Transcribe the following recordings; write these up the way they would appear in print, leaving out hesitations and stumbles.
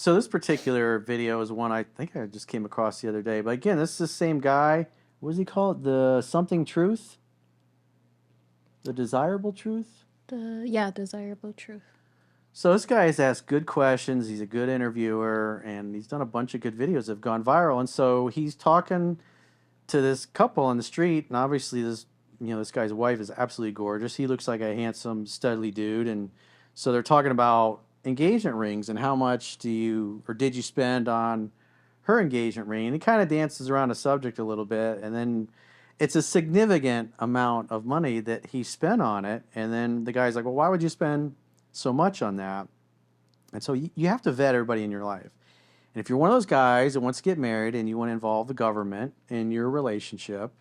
So this particular video is one I think I just came across the other day. But again, this is the same guy. What does he call it? The something truth? The desirable truth? Desirable truth. So this guy has asked good questions. He's a good interviewer, and he's done a bunch of good videos that have gone viral. And so he's talking to this couple on the street, and obviously this guy's wife is absolutely gorgeous. He looks like a handsome, studly dude, and so they're talking about engagement rings and how much did you spend on her engagement ring? And he kind of dances around the subject a little bit, and then it's a significant amount of money that he spent on it. And then the guy's like, "Well, why would you spend so much on that?" And so you have to vet everybody in your life. And if you're one of those guys that wants to get married and you want to involve the government in your relationship,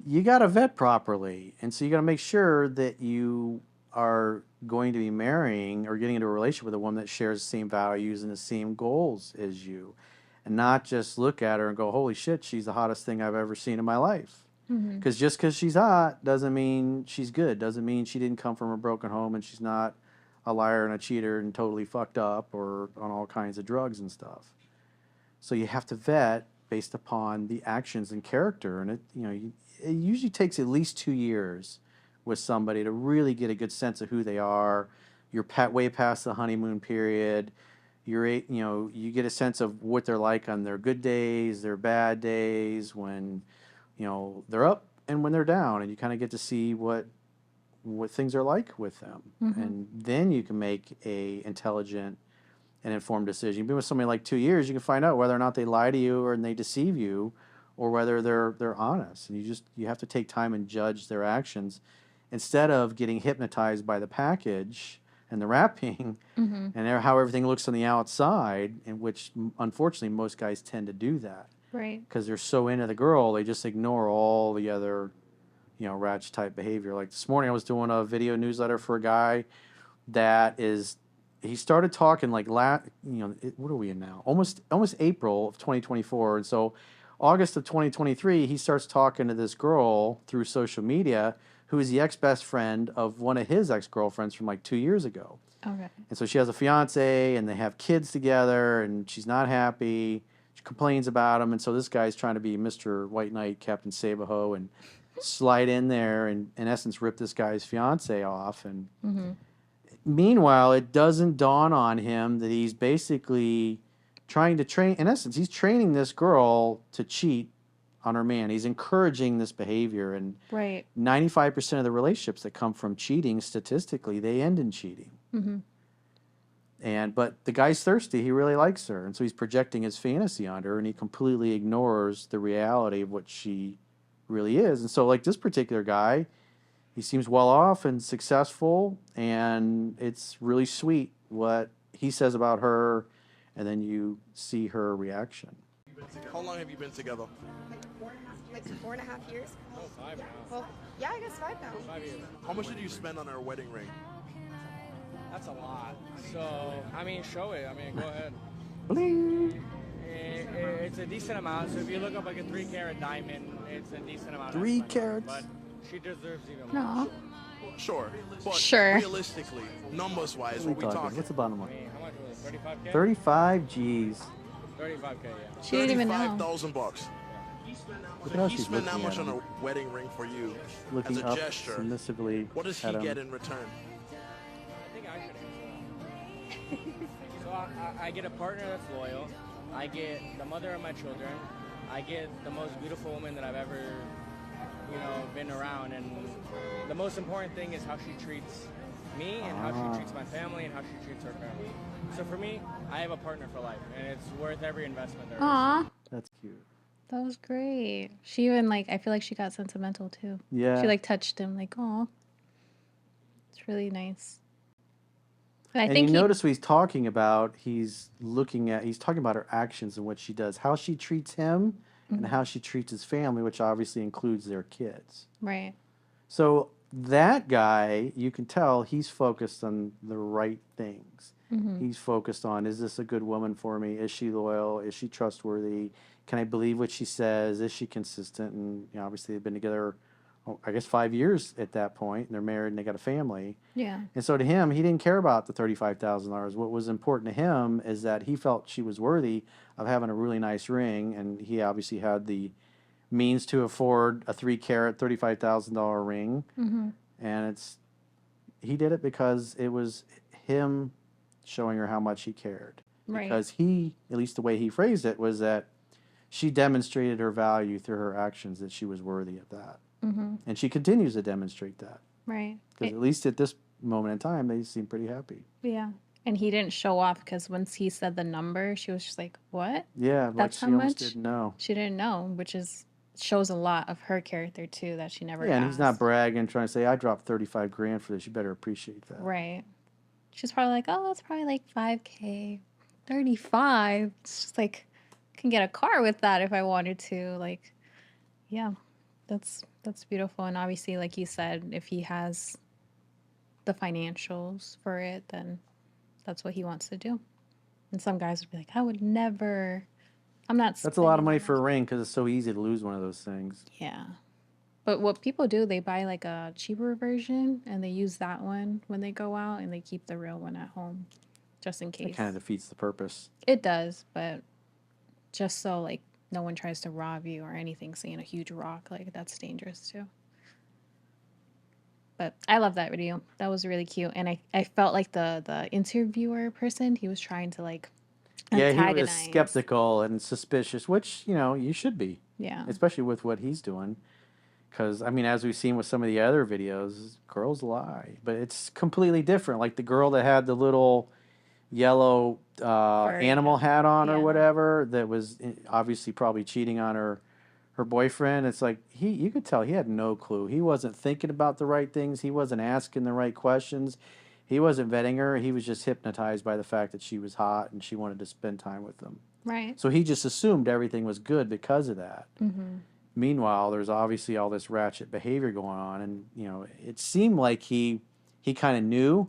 you got to vet properly. And so you got to make sure that you are going to be marrying or getting into a relationship with a woman that shares the same values and the same goals as you. And not just look at her and go, "Holy shit, she's the hottest thing I've ever seen in my life." Because just because she's hot doesn't mean she's good. Doesn't mean she didn't come from a broken home and she's not a liar and a cheater and totally fucked up or on all kinds of drugs and stuff. So you have to vet based upon the actions and character, and it usually takes at least 2 years with somebody to really get a good sense of who they are. You're way past the honeymoon period. You get a sense of what they're like on their good days, their bad days, when they're up and when they're down, and you kind of get to see what things are like with them, and then you can make a intelligent and informed decision. You've been with somebody like 2 years, you can find out whether or not they lie to you or they deceive you, or whether they're honest. And you have to take time and judge their actions instead of getting hypnotized by the package and the wrapping and how everything looks on the outside, in which unfortunately most guys tend to do that. Right. Because they're so into the girl, they just ignore all the other, ratchet type behavior. Like this morning, I was doing a video newsletter for a guy he started talking like what are we in now? Almost April of 2024, and so August of 2023, he starts talking to this girl through social media, who is the ex-best friend of one of his ex-girlfriends from like 2 years ago. Okay. And so she has a fiance, and they have kids together, and she's not happy. She complains about him, and so this guy's trying to be Mr. White Knight, Captain Sabaho, and slide in there and, in essence, rip this guy's fiance off. And meanwhile, it doesn't dawn on him that he's basically trying to train. In essence, he's training this girl to cheat on her man. He's encouraging this behavior, and 95% of the relationships that come from cheating, statistically, they end in cheating. But the guy's thirsty. He really likes her. And so he's projecting his fantasy on her, and he completely ignores the reality of what she really is. And so, like this particular guy, he seems well off and successful, and it's really sweet what he says about her, and then you see her reaction. How long have you been together? Like 4.5 years. Oh, 5 now. Well, yeah, I guess 5 now. 5 years. How much did you spend on her wedding ring? That's a lot. So, I mean, show it. I mean, go ahead. Bling! It's a decent amount. So if you look up like a 3-carat diamond, it's a decent amount. 3 carats? But she deserves even more. No. Sure. But Sure. realistically, numbers-wise, what we talking? What's the bottom I line? mean, how much was it? 35K? 35 G's. 35K, yeah. She didn't even know. $35,000. Look at how He she's spent that looking much at on him. a wedding ring for you Looking as a up gesture. submissively What does he at him. get in return? I think I should answer that. So I get a partner that's loyal. I get the mother of my children. I get the most beautiful woman that I've ever, been around. And the most important thing is how she treats me and how she treats my family and how she treats her family. So for me, I have a partner for life, and it's worth every investment there is. Aw, That's cute. that was great. She even I feel like she got sentimental too. Yeah. She touched him aw. It's really nice. And I And think you notice what he's talking about. He's talking about her actions and what she does, how she treats him, and how she treats his family, which obviously includes their kids. Right. So that guy, you can tell he's focused on the right things. He's focused on, is this a good woman for me? Is she loyal? Is she trustworthy? Can I believe what she says? Is she consistent? And obviously they've been together I guess 5 years at that point, and they're married and they got a family. Yeah. And so to him, he didn't care about the $35,000. What was important to him is that he felt she was worthy of having a really nice ring, and he obviously had the means to afford a 3 carat, $35,000 ring. Mm-hmm. And he did it because it was him showing her how much he cared. Right. Because he, at least the way he phrased it, was that she demonstrated her value through her actions, that she was worthy of that. Mm-hmm. And she continues to demonstrate that. Right. Because at least at this moment in time, they seem pretty happy. Yeah. And he didn't show off because once he said the number, she was just like, "What?" Yeah, like That's she how almost much? didn't know. She didn't know, which shows a lot of her character too, that she never Yeah, and he's not asked. bragging, trying to say, I dropped 35 grand for this. You better appreciate that. Right. She's probably like, "Oh, it's probably like 5K, 35." It's just like, I can get a car with that if I wanted to. Like, yeah, that's beautiful. And obviously, like you said, if he has the financials for it, then that's what he wants to do. And some guys would be like, "I would never. I'm not." That's a lot of spending money that for a much." ring because it's so easy to lose one of those things. Yeah. But what people do, they buy like a cheaper version and they use that one when they go out and they keep the real one at home just in It case. kind of defeats the purpose. It does, but just so like no one tries to rob you or anything, seeing a huge rock, like that's dangerous too. But I love that video. That was really cute. And I felt like the interviewer person, he was trying to like Yeah, he was antagonize. skeptical and suspicious, which, you should be, Yeah. especially with what he's doing. Because, I mean, as we've seen with some of the other videos, girls lie. But it's completely different. Like the girl that had the little yellow animal hat on or Yeah. whatever that was obviously probably cheating on her boyfriend. It's like you could tell he had no clue. He wasn't thinking about the right things. He wasn't asking the right questions. He wasn't vetting her. He was just hypnotized by the fact that she was hot and she wanted to spend time with him. Right. So he just assumed everything was good because of that. Mm-hmm. Meanwhile, there's obviously all this ratchet behavior going on, and it seemed like he kind of knew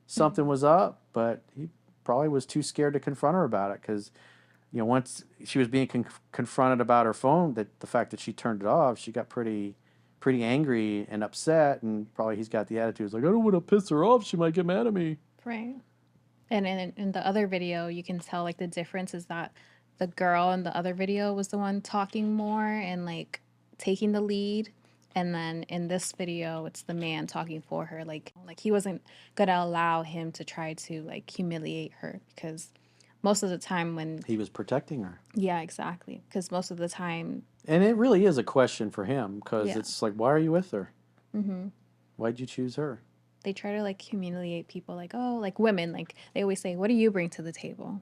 something was up, but he probably was too scared to confront her about it because once she was being confronted about her phone, that the fact that she turned it off, she got pretty angry and upset, and probably he's got the attitude, it's like, I don't want to piss her off, she might get mad at me. Right. And in the other video, you can tell like the difference is that the girl in the other video was the one talking more and like taking the lead. And then in this video, it's the man talking for her. Like he wasn't gonna allow him to try to like humiliate her because most of the time when He was protecting her. yeah, exactly. Because most of the time, And it really is a question for him because Yeah. it's like, why are you with her? mm-hmm, Why'd you choose her? they try to like humiliate people. Like, oh, like women, like they always say, "What do you bring to the table?"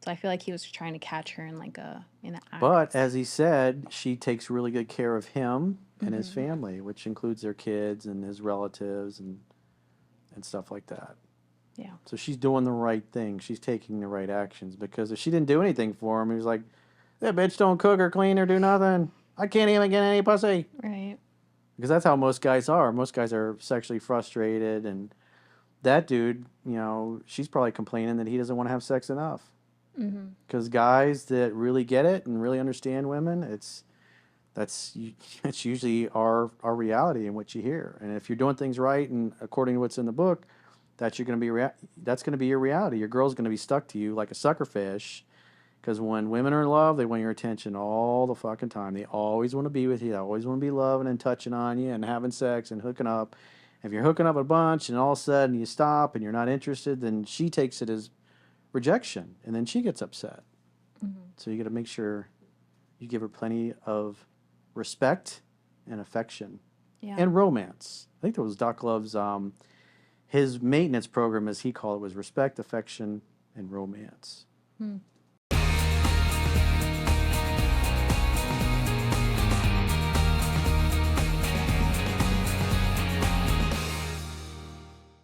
So I feel like he was trying to catch her in like in an act. But as he said, she takes really good care of him and his Mm-hmm. family, which includes their kids and his relatives and stuff like that. Yeah. So she's doing the right thing. She's taking the right actions because if she didn't do anything for him, he was like, that bitch don't cook or clean or do nothing. I can't even get any pussy. Right. Because that's how most guys are. Most guys are sexually frustrated, and that dude, she's probably complaining that he doesn't want to have sex enough. Mm-hmm. Because guys that really get it and really understand women, that's usually our reality and what you hear. And if you're doing things right and according to what's in the book, that's going to be your reality. Your girl's going to be stuck to you like a sucker fish. Because when women are in love, they want your attention all the fucking time. They always want to be with you. They always want to be loving and touching on you and having sex and hooking up. If you're hooking up a bunch and all of a sudden you stop and you're not interested, then she takes it as rejection and then she gets upset. Mm-hmm. So you got to make sure you give her plenty of respect and affection Yeah. and romance. I think that was Doc Love's his maintenance program, as he called it, was respect, affection, and romance.